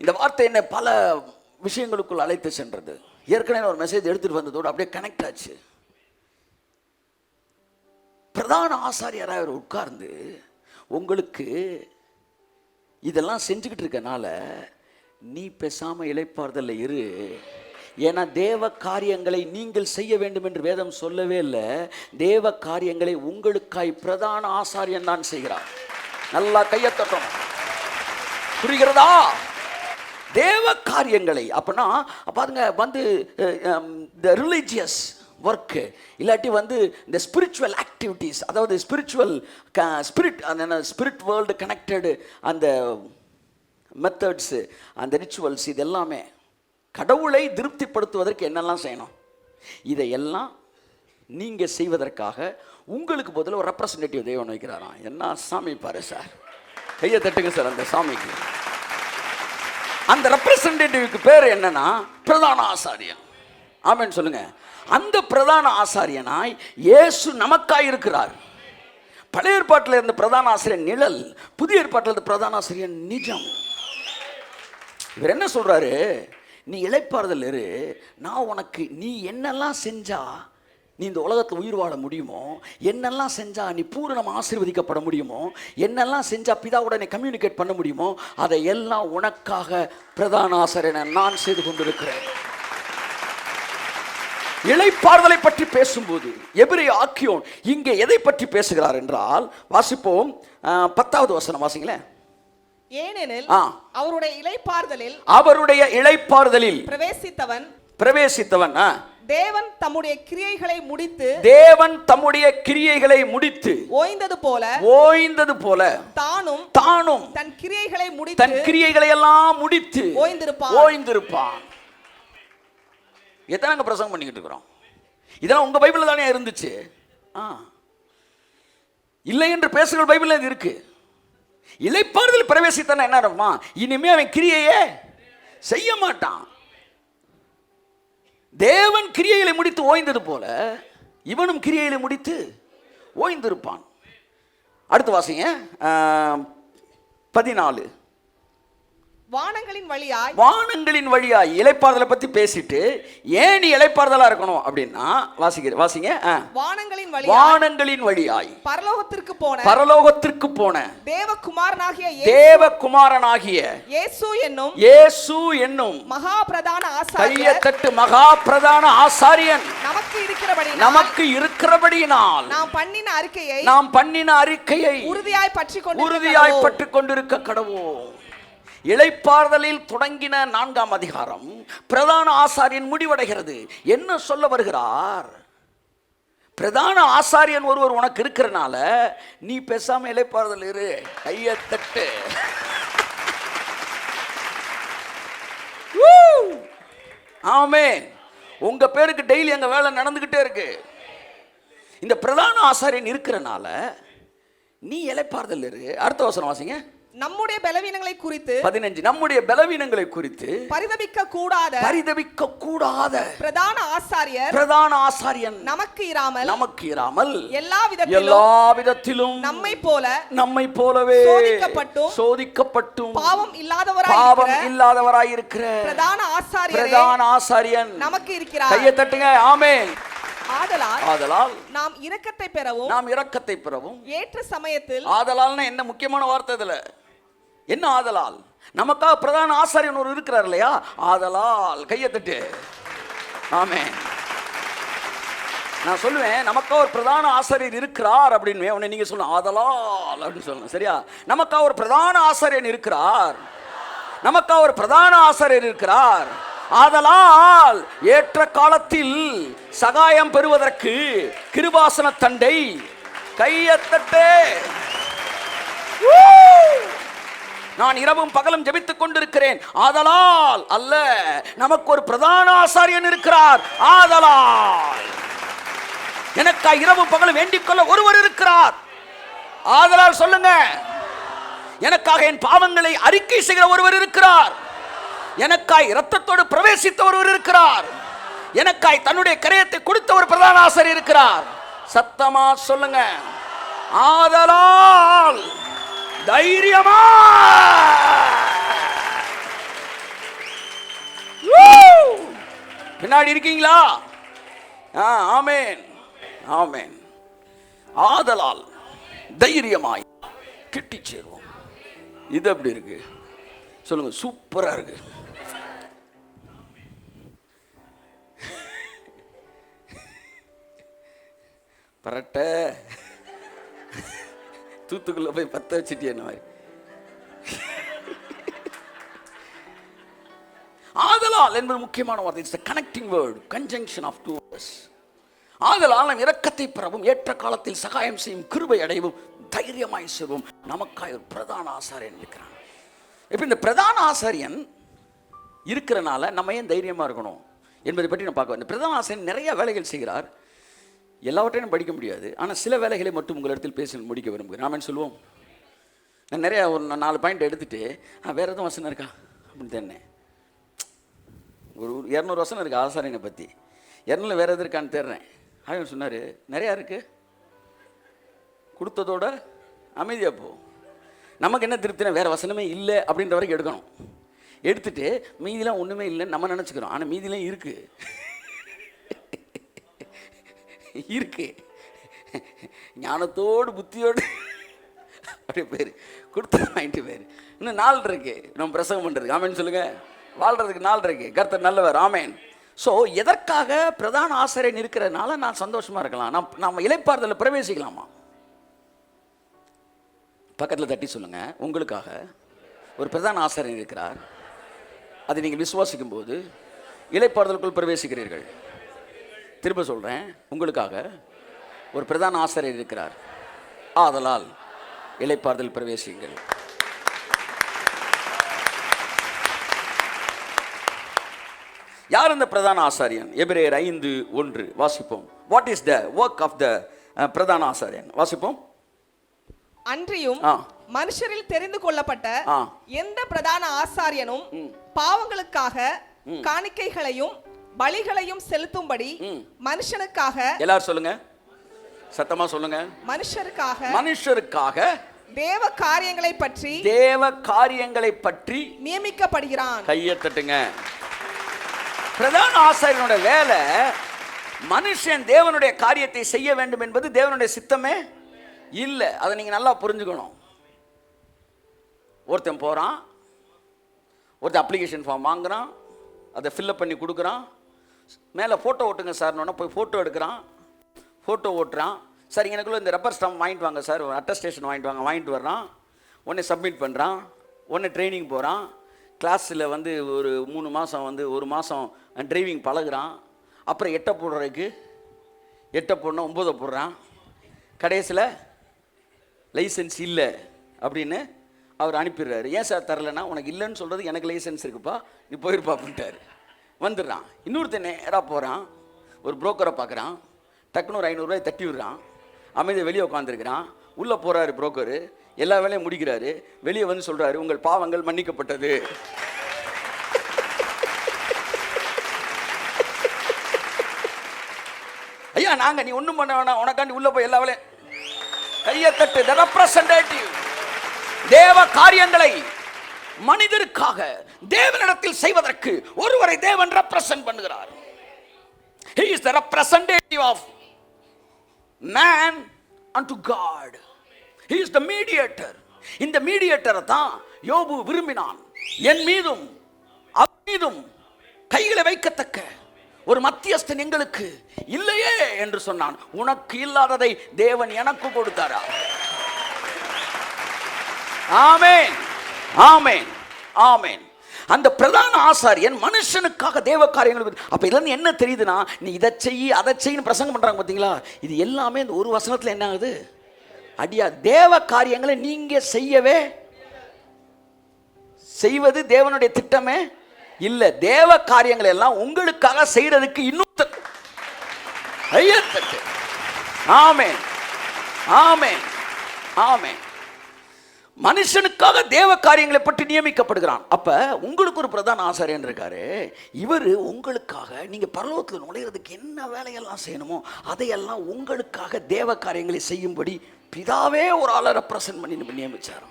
இந்த வார்த்தை என்ன பல விஷயங்களுக்குள் அழைத்து சென்றது. ஏற்கனவே ஒரு மெசேஜ் எடுத்துட்டு வந்ததோடு அப்படியே கனெக்ட் ஆச்சு. பிரதான ஆசாரியராக அவர் உட்கார்ந்து உங்களுக்கு இதெல்லாம் செஞ்சுக்கிட்டு இருக்கனால நீ பேசாம இளைப்பாறுதல்ல இரு. ஏன்னா தேவ காரியங்களை நீங்கள் செய்ய வேண்டும் என்று வேதம் சொல்லவே இல்லை. தேவ காரியங்களை உங்களுக்காய் பிரதான ஆசாரியன் தான் செய்கிறார். நல்லா கையத்தட்டும். புரிகிறதா? தேவ காரியங்களை அப்பனா பாருங்க வந்து ரிலீஜியஸ் ஒர்க்கு இல்லாட்டி வந்து இந்த ஸ்பிரிச்சுவல் ஆக்டிவிட்டீஸ், அதாவது ஸ்பிரிட் வேர்ல்டு கனெக்டடு அந்த மெத்தட்ஸு, அந்த ரிச்சுவல்ஸ், இது எல்லாமே கடவுளை திருப்திப்படுத்துவதற்கு என்னெல்லாம் செய்யணும், இதையெல்லாம் நீங்கள் செய்வதற்காக உங்களுக்கு பதில் ஒரு ரெப்ரசன்டேட்டிவ் தெய்வம் வைக்கிறாராம். என்ன சாமி பாரு சார், கையை தட்டுங்க சார் அந்த சாமிக்கு. அந்த ரெப்ரசன்டேட்டிவ்க்கு பேர் என்னன்னா பிரதான ஆசாரியன். ஆமென் சொல்லுங்க. அந்த பிரதான ஆசாரியனாய் இயேசு நமக்காய் இருக்கிறார். பழைய ஏற்பாட்டில் இருந்த பிரதான ஆசிரியன் நிழல், புதிய ஏற்பாட்டில் இருந்த பிரதான ஆசிரியன் நிஜம். இவர் என்ன சொல்றாரு, நீ இளைப்பாறுதல் இரு, நான் உனக்கு நீ என்னெல்லாம் செஞ்சா நீ இந்த உலகத்தில் உயிர் வாழ முடியுமோ, என்னெல்லாம் செஞ்சா நீ பூரணம் ஆசீர்வதிக்கப்பட முடியுமோ, என்னெல்லாம் செஞ்சா பிதாவோட நீ கம்யூனிகேட் பண்ண முடியுமோ, அதை எல்லாம் உனக்காக பிரதான ஆசாரியனை நான் செய்து கொண்டிருக்கிறேன். இளைப்பாறுதலை பற்றி பேசும்போது எபிரேய ஆக்கியோன் இங்கே எதை பற்றி பேசுகிறார் என்றால், வாசிப்போம் 10வது வசனம் வாசிங்களேன். ஏனெனில் அவருடைய இளைப்பாறுதலில் பிரவேசித்தவன் தேவன் தம்முடைய கிரியைகளை முடித்து ஓய்ந்தது போல தானும் தன் கிரியைகளை எல்லாம் முடித்து ஓய்ந்திருப்பான். எத்தனை பிரசங்கம் பண்ணிக்கிட்டு இருக்கிறோம்? இதெல்லாம் உங்க பைபிள்ல தானே இருந்துச்சு? இல்லை என்று பேசுகிற பைபிள்ல இது இருக்கு. இளைப்பாறுதல் பிரவேசித்தான என்ன அர்த்தமா? இனிமே அவன் கிரியையே செய்ய மாட்டான். தேவன் கிரியைகளை முடித்து ஓய்ந்தது போல இவனும் கிரியைகளை முடித்து ஓய்ந்திருப்பான். அடுத்து வாசிங்க 14. வானங்களின் வழியாய் இளைப்பாறுதலை பத்தி பேசிட்டு, ஏன் நீ இளைப்பாறுதலா இருக்கணும் அப்படின்னா வாசிங்க. வானங்களின் வழியாய் பரலோகத்திற்கு போன தேவகுமாரனாகிய இயேசு என்னும் மகா பிரதான ஆசாரியன் நமக்கு இருக்கிறபடியினால் நாம் பண்ணின அறிக்கையை உறுதியாய் பற்றிக் கொண்டிருக்க கடவோம். இளைப்பாறுதலில் தொடங்கின 4ஆம் அதிகாரம் பிரதான ஆசாரியன் முடிவடைகிறது. என்ன சொல்ல வருகிறார்? பிரதான ஆசாரியன் ஒருவர் உனக்கு இருக்கிறனால நீ பேசாம இளைப்பாறுதல் இரு. கையை தட்டு. ஆமென். உங்க பேருக்கு டெய்லி அங்க வேலை நடந்துகிட்டே இருக்கு. இந்த பிரதான ஆசாரியன் இருக்கிறனால நீ இளைப்பாறுதல் இரு. அடுத்த வசனம் வாசிங்க. நம்முடைய பலவீனங்களை குறித்து 15. நம்முடைய பலவீனங்களை குறித்து பரிதபிக்க கூடாத பிரதான ஆசாரியன் நமக்கு இராமல் எல்லா விதத்திலும் நம்மை போலவே சோதிக்கப்பட்டும் பாவம் இல்லாதவராய் இருக்கிற பிரதான ஆசாரியன் நமக்கு இருக்கிறார். கையை தட்டுங்க. ஆமென். ஆதலால் நாம் இரக்கத்தை பெறவும் ஏற்ற சமயத்தில். ஆதலால்னா என்ன முக்கியமான வார்த்தை இதுல? என்ன ஆதலால்? நமக்காக பிரதான ஆசாரியன் ஒரு இருக்கிறார் இல்லையா? ஆதலால். கையை தட்டு. ஆமென். நான் சொல்லுவேன், நமக்காக ஒரு பிரதான ஆசாரியர் இருக்கிறார் அப்படின்னு உடனே நீங்க சொல்லணும் ஆதலால் அப்படின்னு சொல்லணும். சரியா? நமக்காக ஒரு பிரதான ஆசாரியன் இருக்கிறார். நமக்காக ஒரு பிரதான ஆசாரியர் இருக்கிறார். ஆதலால் ஏற்ற காலத்தில் சகாயம் பெறுவதற்கு கிருபாசன தண்டை. கையத்தட்டே. நான் இரவும் பகலும் ஜெபித்துக் கொண்டிருக்கிறேன். ஆதலால் அல்ல, நமக்கு ஒரு பிரதான ஆசாரியன் இருக்கிறார். ஆதலால் எனக்கா இரவும் பகலும் வேண்டிக் கொள்ள ஒருவர் இருக்கிறார். ஆதலால் சொல்லுங்க, எனக்காக என் பாவங்களை அறிக்கை செய்கிற ஒருவர் இருக்கிறார். எனக்காய் இரத்தத்தோடு பிரவேசித்த ஒருவர் இருக்கிறார். எனக்காய் தன்னுடைய கரையத்தை கொடுத்த ஒரு பிரதான ஆசாரியர் இருக்கிறார். சத்தமா சொல்லுங்க. ஆதலால் தைரியமா பின்னாடி இருக்கீங்களா? ஆமென், ஆமென். ஆதலால் தைரியமாய் கிட்டி சேருவோம். இது எப்படி இருக்கு சொல்லுங்க? சூப்பரா இருக்கு. பரட்ட தூத்துக்குள்ள போய் பத்த வச்சுட்டு என்ன மாதிரி. ஆதலால் என்பது முக்கியமான வார்த்தை. It's connecting word, conjunction of two words. ஆதலால் நாம் இரக்கத்தை பெறவும் ஏற்ற காலத்தில் சகாயம் செய்யும் கிருபை அடையவும் தைரியமாய் செல்வோம். நமக்காய் ஒரு பிரதான ஆசாரியன் இருக்கிறான். இப்போ இந்த பிரதான ஆசாரியன் இருக்கிறனால நம்ம ஏன் தைரியமா இருக்கணும் என்பதை பற்றி நான் பார்க்க. இந்த பிரதான ஆசாரியன் நிறைய வேலைகள் செய்கிறார். எல்லாவற்றையும் படிக்க முடியாது. ஆனால் சில வேலைகளை மட்டும் உங்களிடத்தில் பேசி முடிக்க விரும்புகிறேன். நாம என்ன சொல்லுவோம்? நான் நிறையா ஒரு 4 பாயிண்ட் எடுத்துட்டு வேறு எதுவும் வசனம் இருக்கா அப்படின்னு தேடினேன். ஒரு 200 வசனம் இருக்குது ஆசாரியனை பற்றி. 200 வேறு எது இருக்கான்னு தேடுறேன். அவன் சொன்னார் நிறையா இருக்குது, கொடுத்ததோட அமைதியாக போ. நமக்கு என்ன திருப்தினா வேறு வசனமே இல்லை அப்படின்ற வரைக்கும் எடுக்கணும். எடுத்துட்டு மீதிலாம் ஒன்றுமே இல்லைன்னு நம்ம நினச்சிக்கிறோம். ஆனால் மீதிலாம் இருக்குது இருக்கு. ஞானத்தோடு புத்தியோடு அப்படி பேர் கொடுத்து வாங்கிட்டு பேர். இன்னும் 4 இருக்கு நம்ம பிரசங்கம் பண்ணுறதுக்கு. ஆமேன்னு சொல்லுங்க. வாழ்கிறதுக்கு 4 இருக்கு. கர்த்தர் நல்லவர். ஆமேன். ஸோ எதற்காக பிரதான ஆசிரியர் இருக்கிறதுனால நான் சந்தோஷமாக இருக்கலாம். நம்ம இளைப்பாறுதலில் பிரவேசிக்கலாமா? பக்கத்தில் தட்டி சொல்லுங்க. உங்களுக்காக ஒரு பிரதான ஆசிரியர் இருக்கிறார். அதை நீங்கள் விசுவாசிக்கும் போது இளைப்பாறுதலுக்குள் பிரவேசிக்கிறீர்கள். திரும்ப சொல்கிறேன், உங்களுக்காக ஒரு பிரதான ஆசிரியர் இருக்கிறார். ஆதலால் இளைப்பாறுதல் பிரவேசிங்கள். யார் இந்த பிரதான ஆசாரியன்? எபிரேயர் 5:1 வாசிப்போம். What is the work of the பிரதான ஆசாரியன்? வாசிப்போம். அன்றியும் மனுஷரில் தெரிந்து கொள்ளப்பட்ட எந்த பிரதான ஆசாரியனும் பாவங்களுக்காக காணிக்கைகளையும் பலிகளையும் செலுத்தும்படி மனுஷனுக்காக, எல்லாரும் சொல்லுங்க, சத்தமா சொல்லுங்க, மனுஷருக்காக தேவ காரியங்களை பற்றி நியமிக்கப்படுகிறான். கையை தட்டுங்க. பிரதான ஆசாரியனுடைய வேலை மனுஷன் தேவனுடைய காரியத்தை செய்ய வேண்டும் என்பது தேவனுடைய சித்தமே இல்லை. அதை நீங்க நல்லா புரிஞ்சுக்கணும். ஒருத்தன் போறான், ஒருத்தன் அப்ளிகேஷன் ஃபார்ம் வாங்குறான், அதை ஃபில்அப் பண்ணி கொடுக்குறான். மேலே ஃபோட்டோ ஓட்டுங்க சார்னோன்னா போய் ஃபோட்டோ எடுக்கிறான், ஃபோட்டோ ஓட்டுறான். சார் எனக்குள்ளே இந்த ரப்பர் ஸ்டாம்ப் வாங்கிட்டு வாங்க சார், அட்டஸ்டேஷன் வாங்கிட்டு வர்றான். உடனே சப்மிட் பண்ணுறான். உடனே ட்ரைனிங் போகிறான். கிளாஸில் ஒரு 3 மாதம் 1 மாதம் டிரைவிங் பழகுறான். அப்புறம் 8 போடுறதுக்கு 8 போடணும் 9 போடுறான். கடைசியில் லைசன்ஸ் இல்லை அப்படின்னு அவர் அனுப்பிடுறாரு. ஏன் சார் தரலைன்னா, உனக்கு இல்லைன்னு சொல்கிறது எனக்கு லைசன்ஸ் இருக்குப்பா, நீ போயிருப்பா அப்படின்ட்டாரு. வந்துடுறான். இன்னொருத்தன் நேராக போகிறான், ஒரு புரோக்கரை பார்க்குறான். டக்குன்னு ஒரு 500 ரூபாய் தட்டி விடுறான். அமைதியை வெளியே உட்காந்துருக்கிறான். உள்ளே போகிறாரு புரோக்கரு, எல்லா வேலையும் முடிக்கிறாரு. வெளியே வந்து சொல்கிறாரு, உங்கள் பாவங்கள் மன்னிக்கப்பட்டது. ஐயா நாங்கள் நீ ஒன்றும் பண்ண வேணாம், உனக்காண்டி உள்ளே போய் எல்லா வேலையும். கையை தட்டு. தி ரெப்ரசன்டேட்டிவ். தேவ காரியங்களை மனிதருக்காக தேவனிடத்தில் செய்வதற்கு ஒருவரை தேவன் ரெப்ரசன்ட் பண்ணுகிறார். He is the representative of man unto God. He is the mediator. இந்த மீடியேட்டரை தான் யோபு விரும்பினான். என் மீதும் அவர் மீதும் கைகளை வைக்கத்தக்க ஒரு மத்தியஸ்தன் எங்களுக்கு இல்லையே என்று சொன்னான். உனக்கு இல்லாததை தேவன் எனக்கு கொடுத்தாரா? ஆமென், ஆமென், ஆமென். அந்த பிரதான ஆசாரியன் மனுஷனுக்காக தேவ காரியங்கள். அப்ப இதுல என்ன தெரியுதுன்னா, நீ இதை செய் அதை செய்யு பிரசங்கம் பண்றாங்க பாத்தீங்களா? இது எல்லாமே இந்த ஒரு வசனத்துல என்ன ஆகுது? அடியா தேவ காரியங்களை நீங்க செய்வது தேவனுடைய திட்டமே இல்ல. தேவ காரியங்கள் எல்லாம் உங்களுக்காக செய்யறதுக்கு இன்னும். ஆமென், ஆமென், ஆமென். மனுஷனுக்காக தேவ காரியங்களை பற்றி நியமிக்கப்படுகிறான். அப்ப உங்களுக்கு ஒரு பிரதான ஆசாரியன் இருக்காரு. இவர் உங்களுக்காக, நீங்க பரலோகத்தில் நுழைகிறதுக்கு என்ன வேலையெல்லாம் செய்யணுமோ அதையெல்லாம் உங்களுக்காக தேவ காரியங்களை செய்யும்படி பிதாவே ஒரு ஆளை ரெப்ரசன்ட் பண்ணி நியமிச்சார்.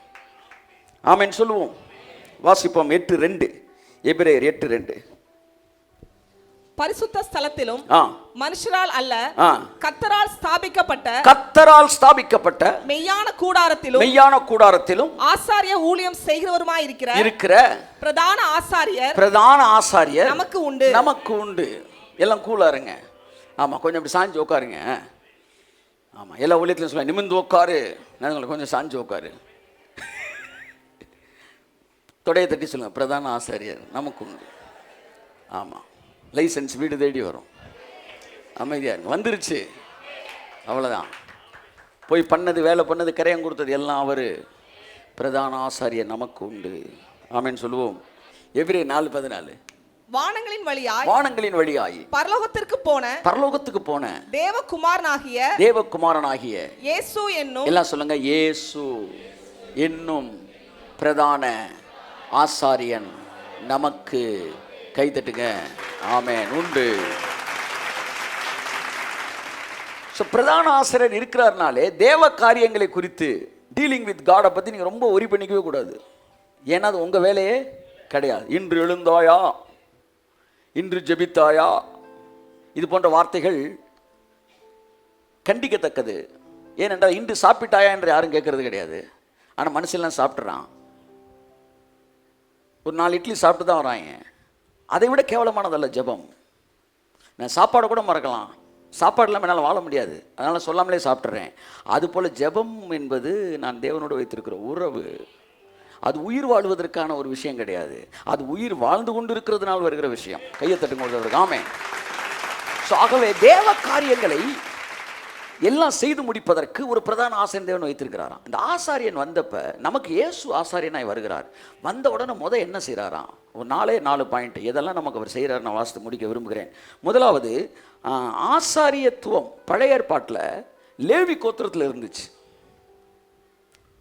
ஆமென் சொல்லுவோம். வாசிப்போம். 8:2 எபிரேயர் 8:2. பரிசுத்த ஸ்தலத்திலும் ஆ, மனுஷரால் அல்ல ஆ. கர்த்தரால் ஸ்தாபிக்கப்பட்ட ஸ்தாபிக்கப்பட்ட மெய்யான கூடாரத்திலும் மெய்யான கூடாரத்திலும் ஆசாரிய ஊழியம் செய்கிறவருமாய் இருக்கிற பிரதான ஆசாரியர் நமக்கு உண்டு. எல்லாம் கூலா இருங்க. ஆமா, கொஞ்சம் அப்படி சாஞ்சு உட்காருங்க. ஆமா, எல்லா ஊழியத்திலும் சொல்ல நிமிர்ந்து உட்காரு, கொஞ்சம் சாஞ்சு உட்காரு. தொடைய தட்டி சொல்லுங்க, பிரதான ஆசாரியர் நமக்கு உண்டு. ஆமா, லைசன்ஸ் வீடு தேடி வரும். அமைதியா இருங்க, வந்துருச்சு, அவ்வளோதான். போய் வேலை பண்ணது, கரையம் கொடுத்தது எல்லாம் அவர். பிரதான ஆசாரியர் நமக்கு உண்டு. ஆமென் சொல்லுவோம். எபிரேயர் 4:14. வானங்களின் வழியாய் பரலோகத்துக்கு போன தேவகுமாரனாகிய இயேசு என்னும், எல்லாம் சொல்லுங்க, இயேசு என்னும் பிரதான ஆசாரியன் நமக்கு, கை தட்டுங்க, ஆமென், உண்டு. பிரதான ஆசிரியர் இருக்கிறார்னாலே தேவ காரியங்களை குறித்து டீலிங் வித் காடை பற்றி நீங்கள் ரொம்ப ஒரி பண்ணிக்கவே கூடாது. ஏன்னா அது உங்கள் வேலையே கிடையாது. இன்று எழுந்தாயா, இன்று ஜெபித்தாயா, இது போன்ற வார்த்தைகள் கண்டிக்கத்தக்கது. ஏனென்றால் இன்று சாப்பிட்டாயா என்று யாரும் கேட்கறது கிடையாது. ஆனால் மனுஷெல்லாம் சாப்பிட்றான். ஒரு 4 இட்லி சாப்பிட்டு தான் வராங்க. அதை விட கேவலமானதல்ல ஜெபம். நான் சாப்பாடை கூட மறக்கலாம், சாப்பாடு இல்லாமல் என்னால் வாழ முடியாது, அதனால் சொல்லாமலே சாப்பிட்றேன். அதுபோல் ஜெபம் என்பது நான் தேவனோடு வைத்திருக்கிற உறவு. அது உயிர் வாழ்வதற்கான ஒரு விஷயம் கிடையாது, அது உயிர் வாழ்ந்து கொண்டு இருக்கிறதுனால் வருகிற விஷயம். கையை தட்டுங்க, ஆமென். ஸோ ஆகவே தேவ காரியங்களை எல்லாம் செய்து முடிப்பதற்கு ஒரு பிரதான ஆசாரியன் தேவன் வைத்திருக்கிறாராம். இந்த ஆசாரியன் வந்தப்ப நமக்கு இயேசு ஆசாரியனாய் வருகிறார். வந்த உடனே என்ன செய்கிறாராம்? ஒரு 4 பாயிண்ட் எதெல்லாம் நமக்கு அவர் செய்கிறார், நான் வாசித்து முடிக்க விரும்புகிறேன். முதலாவது, ஆசாரியத்துவம் பழைய ஏற்பாட்டில் லேவி கோத்திரத்தில் இருந்துச்சு.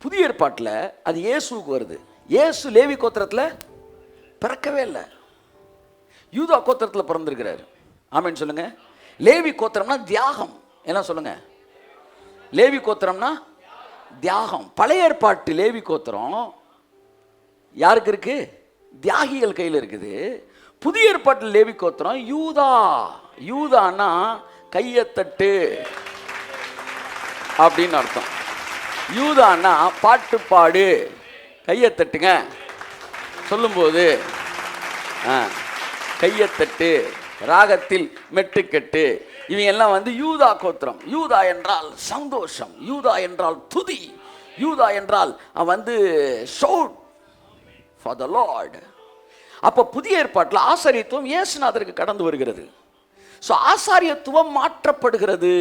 புதிய ஏற்பாட்டில் அது இயேசுவுக்கு வருது. இயேசு லேவி கோத்திரத்தில் பிறக்கவே இல்லை, யூதா கோத்திரத்தில் பிறந்திருக்கிறார். ஆமென் சொல்லுங்க. லேவி கோத்திரம்னா தியாகம். என்ன சொல்லுங்க? லேவி கோத்திரம்னா தியாகம். பழைய ஏற்பாட்டு லேவி கோத்திரம் யாருக்கு இருக்கு? தியாகிகள் கையில் இருக்குது. புதிய ஏற்பாட்டில் லேவி கோத்திரம் யூதா. யூதான்னா கையத்தட்டு அப்படின்னு அர்த்தம். யூதான்னா பாட்டு பாடு, கையத்தட்டுங்க சொல்லும்போது கையத்தட்டு, ராகத்தில் மெட்டுக்கட்டு, இவங்க எல்லாம் யூதா கோத்திரம். யூதா என்றால் சந்தோஷம், யூதா என்றால் துதி, யூதா என்றால் ஷவுட் ஃபார் த லார்ட். அப்போ புதிய ஏற்பாட்டில் ஆசாரியத்துவம் இயேசுநாதருக்கு கடந்து வருகிறது. ஸோ ஆசாரியத்துவம் மாற்றப்படுகிறது.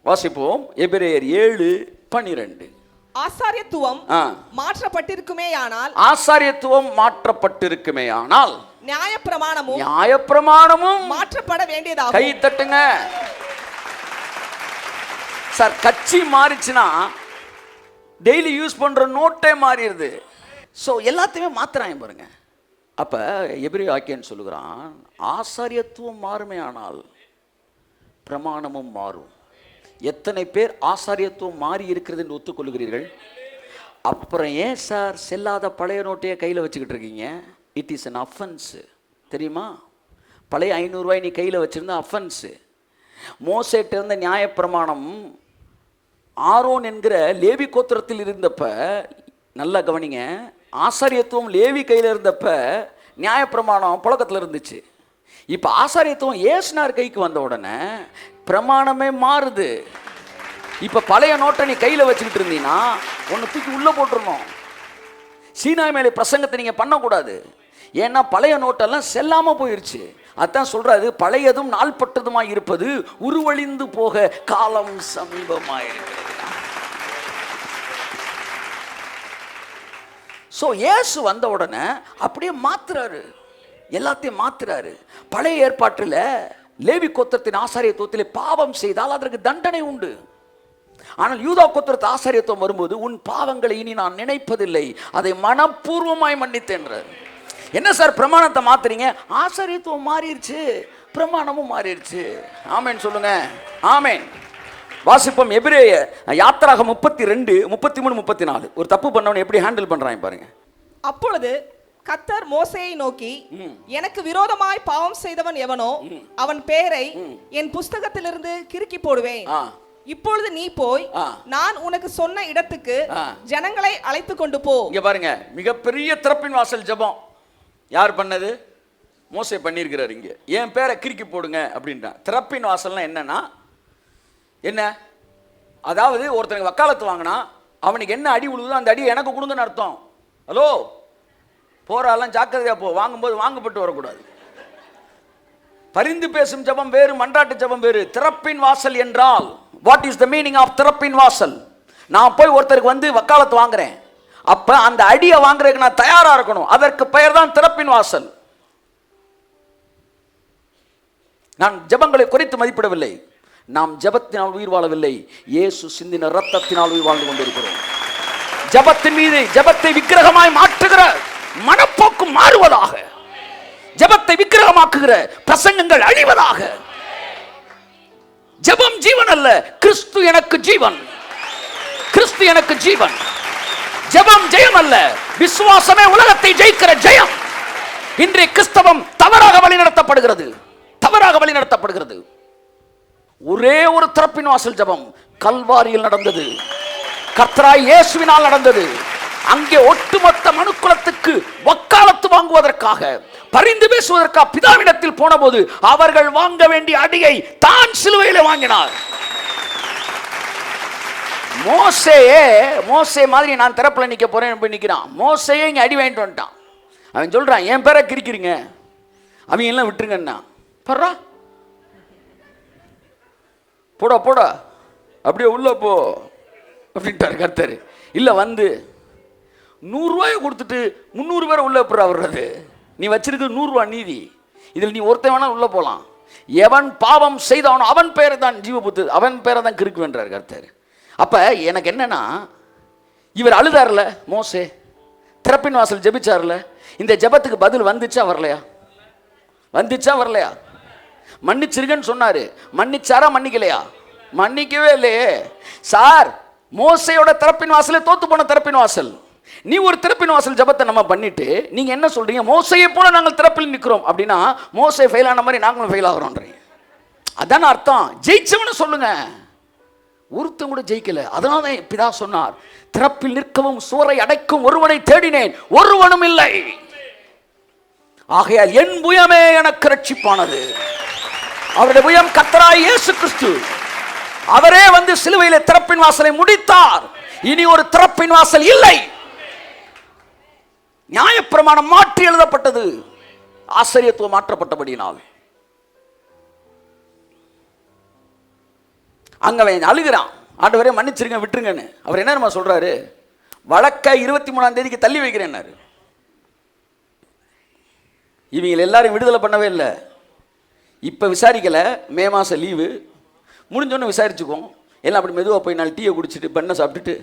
வாசிப்போம், எபிரேயர் 7:12. ஆசாரியத்துவம் மாற்றப்பட்டிருக்குமேயானால், ஆசாரியத்துவம் மாற்றப்பட்டிருக்குமேயானால் நியாயப்பிரமாணமும் மாற்றப்பட வேண்டியதாகும். கை தட்டுங்க சார். கட்சி மாறிச்சுன்னா டெய்லி யூஸ் பண்ற நோட்டே மாறிடுது. ஸோ எல்லாத்தையுமே மாத்துறாங்க பாருங்க. அப்ப எபிரேய வாக்கியன் சொல்லுகிறான், ஆசாரியத்துவம் மாறுமே ஆனால் பிரமாணமும் மாறும். எத்தனை பேர் ஆசாரியத்துவம் மாறி இருக்கிறது என்று ஒத்துக்கொள்கிறீர்கள்? அப்புறம் ஏன் சார் செல்லாத பழைய நோட்டையே கையில் வச்சுக்கிட்டு இருக்கீங்க? It is an offence. தெரியுமா? பழைய 500 ரூபாய் நீ கையில் வச்சிருந்த அஃபென்ஸ். மோசேட்ட இருந்த நியாயப்பிரமாணம் ஆரோன் என்கிற லேவி கோத்திரத்தில் இருந்தப்ப, நல்லா கவனிங்க, ஆசாரியத்துவம் லேவி கையில் இருந்தப்ப நியாயப்பிரமாணம் புழக்கத்தில் இருந்துச்சு. இப்போ ஆசாரியத்துவம் இயேசுனார் கைக்கு வந்த உடனே பிரமாணமே மாறுது. இப்போ பழைய நோட்டை நீ கையில் வச்சுக்கிட்டு இருந்தீங்கன்னா ஒன்று தூக்கி உள்ளே போட்டுருணும். சீனா மேலே பிரசங்கத்தை நீங்கள் பண்ணக்கூடாது. ஏன்னா பழைய நோட்டெல்லாம் செல்லாமல் போயிடுச்சு. அதான் சொல்றாரு, பழையதும் நாள்பட்டதுமாய் இருப்பது உருவழிந்து போக காலம் சமீபமாயிருக்கிறது. ஸோ இயேசு வந்த உடனே அப்படியே மாத்துறாரு, எல்லாத்தையும் மாத்துறாரு. பழைய ஏற்பாட்டில் லேவி கோத்திரத்தின் ஆசாரியத்துவத்திலே பாவம் செய்தால் அதற்கு தண்டனை உண்டு. ஆனால் யூதா கோத்திரத்து ஆசாரியத்துவம் வரும்போது, உன் பாவங்களை இனி நான் நினைப்பதில்லை, அதை மனப்பூர்வமாய் மன்னித்தேன்றார். என்ன சார் பிரமாணத்தை மாத்துறீங்க? ஆசாரியத்துவம் மாறிடுச்சு, பிரமாணமும் மாறிடுச்சு. ஆமேன் சொல்லுங்க, ஆமேன். வாசிப்போம் எபிரேய யாத்திராகமம் 32:33-34. ஒரு தப்பு பண்ணவன் எப்படி ஹேண்டில் பண்றாங்க பாருங்க. அப்பொழுது கர்த்தர் மோசேயை நோக்கி, எனக்கு விரோதமாய் பாவம் செய்தவன் எவனோ அவன் பேரை என் புஸ்தகத்திலிருந்து கிறுக்கி போடுவேன். இப்பொழுது நீ போய் நான் உனக்கு சொன்ன இடத்துக்கு ஜனங்களை அழைத்து கொண்டு போ. இங்க பாருங்க, மிகப்பெரிய திறப்பின் வாசல் ஜெபம் யார் பண்ணது? மோசே பண்ணியிருக்கிறார். இங்க என் பேரை கிறுக்கி போடுங்க அப்படின்றான். திறப்பின் வாசல்னா என்னன்னா என்ன? அதாவது ஒருத்தனுக்கு வக்காலத்து வாங்கினா அவனுக்கு என்ன அடி விழுதோ அந்த அடியை எனக்கு கொடுங்கன்னு அர்த்தம். ஹலோ, போறாலாம் ஜாக்கிரதையா போ, வாங்கும்போது வாங்கப்பட்டு வரக்கூடாது. பரிந்து பேசும் ஜெபம் வேறு, மன்றாட்டு ஜெபம் வேறு. திறப்பின் வாசல் என்றால் what is the meaning of திறப்பின் வாசல்? நான் போய் ஒருத்தருக்கு வந்து வக்காலத்து வாங்குறேன், அப்ப அந்த அடியை வாங்குறதுக்கு நான் தயாரா இருக்கணும். அதற்கு பெயர் தான் திறப்பின் வாசல். நான் ஜெபங்களை குறைத்து மதிப்பிடவில்லை. நாம் ஜெபத்தினால் உயிர் வாழவில்லை, இயேசு சிந்தின இரத்தத்தினால் உயிர் வாழ்ந்து கொண்டிருக்கிறோம். ஜெபத்தின் மீது ஜெபத்தை விக்கிரகமாய் மாற்றுகிற மனப்போக்கு மாறுவதாக, ஜெபத்தை விக்கிரகமாக்குகிற பிரசங்கங்கள் அழிவதாக. ஜெபம் ஜீவன் அல்ல, கிறிஸ்து எனக்கு ஜீவன், கிறிஸ்து எனக்கு ஜீவன். ஜெபம் ஜெயம் அல்ல, விசுவாசமே உலகத்தை ஜெயிக்கிற ஜெயம். இன்றைய கிறிஸ்தவம் தவறாக வழிநடத்தப்படுகிறது, தவறாக வழிநடத்தப்படுகிறது. ஒரே ஒரு திறப்பின் வாசல் ஜெபம் கல்வாரியில் நடந்தது, கர்த்தராய் இயேசுவினால் நடந்தது. அங்கே ஒட்டுமொத்த மனுக்குலத்துக்கு வக்காலத்து வாங்குவதற்காக, பரிந்து பேசுவதற்காக பிதாவிடத்தில் போன போது அவர்கள் வாங்க வேண்டிய அடியை தான் சிலுவையிலே வாங்கினார். மோசே மாதிரி நான் திறப்புல நிக்க போறேன் போய் நிக்கிறான். மோசையே இங்க அடி வாங்கிட்டு வந்துட்டான். அவன் சொல்றான், என் பேரை கிரிக்கிறீங்க, அவங்க எல்லாம் விட்டுருங்கண்ணா. பர்றா போடா போடா, அப்படியே உள்ள போ அப்படின்ட்டார் கர்த்தர். இல்ல வந்து 100 ரூபாயை கொடுத்துட்டு 300 பேரை உள்ள போற வர்றது. நீ வச்சிருக்க 100 ரூபாய் நீதி, இதில் நீ ஒருத்தன் வேணா உள்ள போலாம். எவன் பாவம் செய்தவனோ அவன் பேரை தான் ஜீவபுத்து, அவன் பேரை தான் கிறுக்கு வென்றார் கர்த்தர். அப்ப எனக்கு என்னன்னா, இவர் அழுதார்ல மோசே, திறப்பின் வாசல் ஜெபிச்சார்ல, இந்த ஜெபத்துக்கு பதில் வந்துச்சா வரலையா? வந்துச்சா வரலையா? மன்னிச்சிருக்கன்னு சொன்னாரு, மன்னிச்சாரா மன்னிக்கலையா? மன்னிக்கவே இல்லையே சார். மோசையோட திறப்பின் வாசலே தோத்து போன திறப்பின் வாசல். நீ ஒரு திறப்பின் வாசல் ஜெபத்தை நம்ம பண்ணிட்டு நீங்க என்ன சொல்றீங்க? மோசையை போல நாங்கள் திறப்பில் நிற்கிறோம் அப்படின்னா மோசே ஃபெயில் ஆன மாதிரி நாங்களும் ஃபெயில் ஆகிறோன்றீங்க. அதான அர்த்தம். ஜெயிச்சவனு சொல்லுங்க, ஒருத்தன் கூட ஜெயிக்கல. அதனால தான் பிதா சொன்னார், திறப்பில் நிற்கவும் சுவரை அடைக்கும் ஒருவனை தேடினேன், ஒருவனும் இல்லை. ஆகையால் என் புயமே எனக்கு ரட்சிப்பானது. அவருடைய புயம் கர்த்தராகிய இயேசு கிறிஸ்து. அவரே வந்து சிலுவையிலே திறப்பின் வாசலை முடித்தார். இனி ஒரு திறப்பின் வாசல் இல்லை. நியாயப்பிரமாணம் மாற்றி எழுதப்பட்டது, ஆசாரியத்துவம் மாற்றப்பட்டபடியினால். அங்க அழுகிறான், ஆண்டவரே மன்னிச்சிருங்க விட்டுருங்கன்னு. அவர் என்ன சொல்றாரு? வழக்கை 23ஆம் தேதிக்கு தள்ளி வைக்கிறேன்னாரு. இவங்க எல்லாரும் விடுதலை பண்ணவே இல்லை. இப்போ விசாரிக்கலை, மே மாதம் லீவு முடிஞ்சோன்னு விசாரிச்சுக்கோம். எல்லாம் அப்படி மெதுவாக போய் 4 டீயை குடிச்சிட்டு பண்ணை சாப்பிட்டுட்டு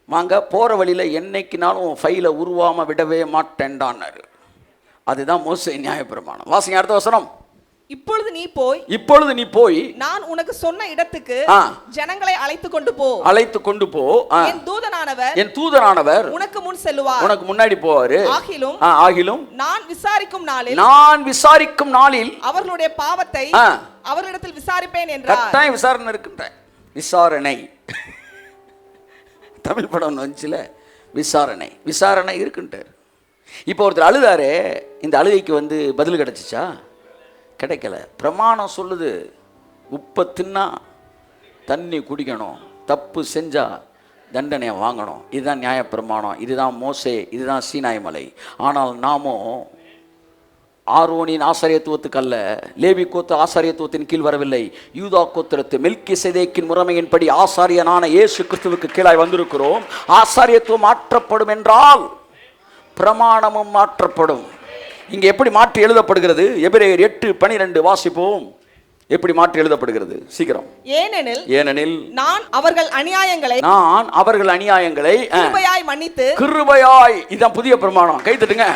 வாங்க, போகிற வழியில் என்னைக்குனாலும் ஃபைலை உருவாமல் விடவே மாட்டேன்டான்னாரு. அதுதான் மோசே நியாயப்பிரமாணம். வாசிங்க அடுத்த வசனம். இப்பொழுது நீ போய் நான் உனக்கு சொன்ன இடத்துக்கு ஜனங்களை அழைத்து கொண்டு போ. என் தூதனானவர் உனக்கு முன் செல்லுவார், உனக்கு முன்னாடி போவாரு. ஆகிலும் நான் விசாரிக்கும் நாளில் அவர்களுடைய பாவத்தை அவர்களிடத்தில் விசாரிப்பேன் என்றார். கட்டாயம் விசாரணை இருக்குன்ற விசாரணை. தமிழ் படம் வந்துச்சுல, விசாரணை இருக்குன்றார். இப்போ ஒருத்தர் அழுதாரு, இந்த அழுகைக்கு வந்து பதில் கிடைச்சிச்சா? கிடைக்கல. பிரமாணம் சொல்லுது, உப்பை தின்னா தண்ணி குடிக்கணும், தப்பு செஞ்சா தண்டனையை வாங்கணும். இதுதான் நியாயப்பிரமாணம், இதுதான் மோசே, இதுதான் சீனாய் மலை. ஆனால் நாமோ ஆரோனின் ஆசாரியத்துவத்துக்கு அல்ல, லேவி கோத்து ஆசாரியத்துவத்தின் கீழ் வரவில்லை, யூதா கோத்திரத்து மெல்கிசேதேக்கின் முறைமையின்படி ஆசாரியனான இயேசு கிறிஸ்துவுக்கு கீழாய் வந்திருக்கிறோம். ஆசாரியத்துவம் மாற்றப்படும் என்றால் பிரமாணமும் மாற்றப்படும். இங்க எப்படி மாற்றி எழுதப்படுகிறது? எபிரேயர் 8:12 வாசிப்போம். எப்படி மாற்றி எழுதப்படுகிறது சீக்கிரம். ஏனெனில் நான் அவர்கள் அநியாயங்களை கிருபையாய் இதுதான் புதிய பிரமாணம். கை தட்டுங்க,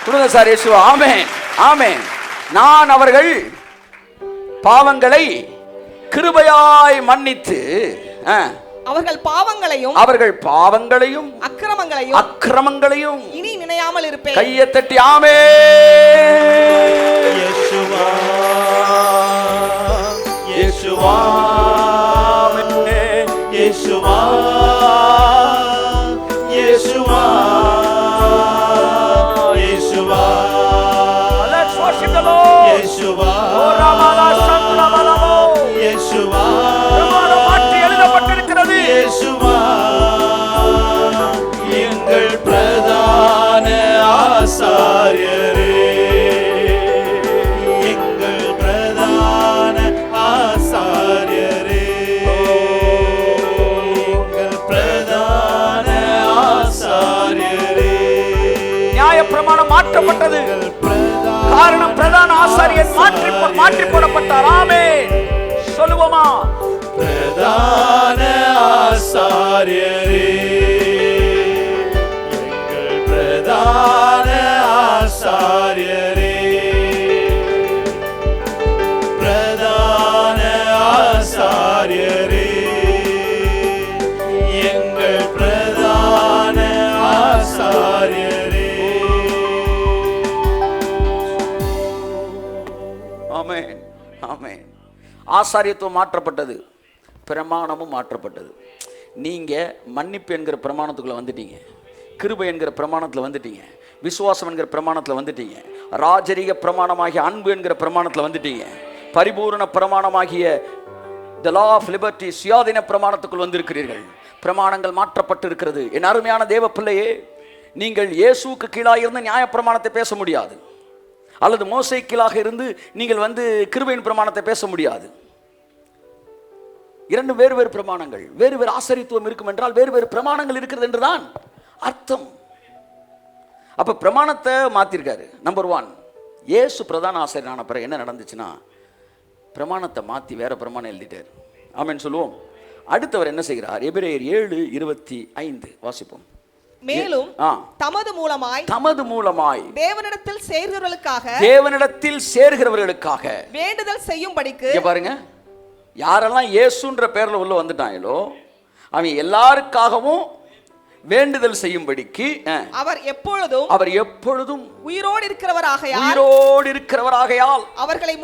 கொடுங்க சார் இயேசுவா. ஆமென் ஆமென். நான் அவர்கள் பாவங்களை கிருபையாய் மன்னித்து அவர்கள் பாவங்களையும் அக்கிரமங்களையும் இனி நினையாமல் இருப்பேன். கையை தட்டி ஆமே. Yeshua Yeshua Yeshua Yeshua Yeshua. Let's worship the Lord. Yeshua Yeshua மாற்றி எழுதப்பட்டிருக்கிறது. யேசுவா எங்கள் பிரதான ஆசாரியரே, எங்கள் பிரதான ஆசாரியரே, எங்கள் பிரதான ஆசாரியரே. நியாயப்பிரமாணம் மாற்றப்பட்டது. காரணம் பிரதான ஆசாரியர் மாற்றி போடப்பட்டார். ஆமென். சொல்லுவோமா? பிரதான ஆசாரியரே, எங்கள் பிரதான ஆசாரியரே, பிரதான ஆசாரியரே, எங்கள் பிரதான ஆசாரியரே. ஆமென். ஆமென். ஆசாரியத்துவம் மாற்றப்பட்டது, பிரமாணமும் மாற்றப்பட்டது. நீங்க மன்னிப்பு என்கிற பிரமாணத்துக்குள்ள வந்துட்டீங்க, கிருபை என்கிற பிரமாணத்துல வந்துட்டீங்க, விசுவாசம் என்கிற பிரமாணத்துல வந்துட்டீங்க, ராஜரீக பிரமாணமாகிய அன்பு என்கிற பிரமாணத்துல வந்துட்டீங்க, பரிபூரண பிரமாணமாகிய the law of liberty சுயாதீன பிரமாணத்துக்குள் வந்திருக்கிறீர்கள். பிரமாணங்கள் மாற்றப்பட்டு இருக்கிறது. என் அருமையான தேவ பிள்ளையே, நீங்கள் இயேசுவுக்கு கீழாக இருந்து நியாய பிரமாணத்தை பேச முடியாது, அல்லது மோசே கீழாக இருந்து நீங்கள் கிருபையின் பிரமாணத்தை பேச முடியாது. இரண்டு வேறு வேறு பிரமாணங்கள், வேறு வேறு ஆசாரியத்துவம் இருக்கும் என்றால் வேறு வேறு பிரமாணங்கள் இருக்கிறது என்றுதான் அர்த்தம். அப்ப பிரமாணத்தை மாத்திருக்காரு. நம்பர் 1, இயேசு பிரதான ஆசாரியனான பிறகு என்ன நடந்துச்சுன்னா, பிரமாணத்தை மாத்தி வேற பிரமாணம் எழுதிட்டார். ஆமென் சொல்லுவோம். அடுத்தவர் என்ன செய்கிறார்? எபிரேயர் 7:25 வாசிப்போம். மேலும் தமது மூலமாய் தேவனிடத்தில் சேர்கிறவர்களுக்காக வேண்டுதல் செய்யும்படிக்கு. பாருங்க, யாரெல்லாம் இயேசுன்ற பேர்ல உள்ள வந்துட்டாங்களோ அவன் எல்லாருக்காகவும் வேண்டுதல் செய்யும்படிக்கு அவர் எப்பொழுதும் உயிரோடு இருக்கிறவராகையால் அவர்களை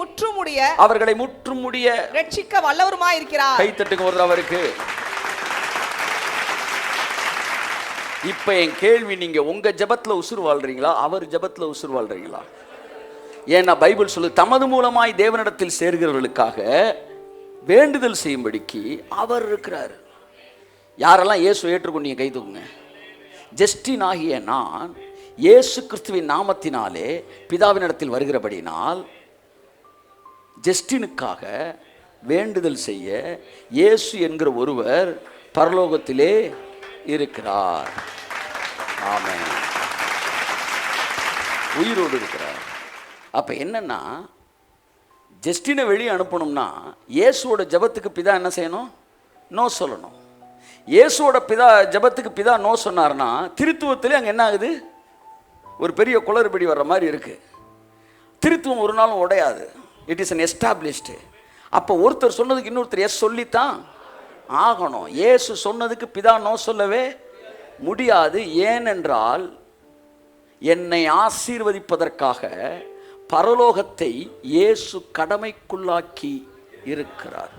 முற்றுமுடிய ரட்சிக்க வல்லவருமாய் இருக்கிறார். கை தட்டுங்க ஒரு அவருக்கு. இப்ப என் கேள்வி, நீங்க உங்க ஜெபத்துல உசுர் வாழ்றீங்களா, அவர் ஜெபத்துல உசுர் வாழ்றீங்களா? ஏன்னா பைபிள் சொல்லு, தமது மூலமாய் தேவனிடத்தில் சேர்கிறவர்களுக்காக வேண்டுதல் செய்யும்படிக்கு அவர் இருக்கிறார். யாரெல்லாம் இயேசு ஏற்றுக்கொண்டீங்க கை தூக்குங்க. ஜஸ்டின் ஆகிய நான் இயேசு கிறிஸ்துவின் நாமத்தினாலே பிதாவினிடத்தில் வருகிறபடினால் ஜஸ்டினுக்காக வேண்டுதல் செய்ய இயேசு என்கிற ஒருவர் பரலோகத்திலே இருக்கிறார். ஆமென். உயிரோடு இருக்கிறார். அப்ப என்னன்னா, ஜஸ்டினை வெளியே அனுப்பணும்னா இயேசுவோட ஜெபத்துக்கு பிதா என்ன செய்யணும்? நோ சொல்லணும். இயேசுவோட ஜெபத்துக்கு பிதா நோ சொன்னார்னா திருத்துவத்திலே அங்கே என்ன ஆகுது? ஒரு பெரிய குளறுபடி வர்ற மாதிரி இருக்கு. திருத்துவம் ஒரு நாளும் உடையாது. It is an established. அப்போ ஒருத்தர் சொன்னதுக்கு இன்னொருத்தர் எஸ் சொல்லித்தான் ஆகணும். இயேசு சொன்னதுக்கு பிதா நோ சொல்லவே முடியாது. ஏனென்றால் என்னை ஆசீர்வதிப்பதற்காக பரலோகத்தை இயேசு கடமைக்குள்ளாக்கி இருக்கிறார்.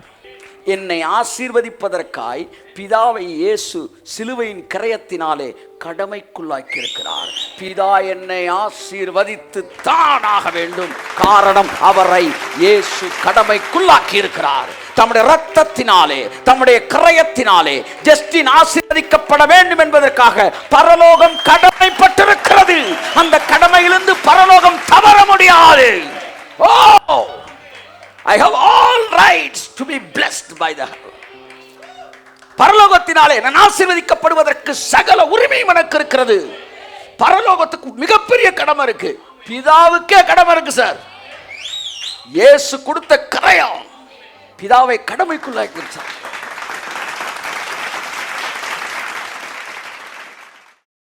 என்னை ஆசீர்வதிப்பதற்காய் பிதாவை இயேசு சிலுவையின் கரையத்தினாலே கடமைக்குள்ளாக்கி இருக்கிறார். பிதா என்னை ஆசீர்வதித்து தானாக வேண்டும். காரணம், அவரை இயேசு கடமைக்குள்ளாக்கி இருக்கிறார். தம்முடைய இரத்தத்தினாலே, தம்முடைய கரையத்தினாலே ஜஸ்டின் ஆசீர்வதிக்கப்பட வேண்டும் என்பதற்காக பரலோகம் கடமைப்பட்டிருக்கிறது. அந்த கடமையிலிருந்து பரலோகம் தவற முடியாது. I have all rights to be blessed by the பரலோகத்தினாலே நான் ஆசீர்வதிக்கப்படுவதற்கு சகல உரிமையும் எனக்கு இருக்கிறது. பரலோகத்துக்கு மிகப்பெரிய கடமை இருக்கு. பிதாவுக்கே கடமை இருக்கு சார். இயேசு கொடுத்த கரையம் பிதாவை கடமைக்குள்ளாக்கி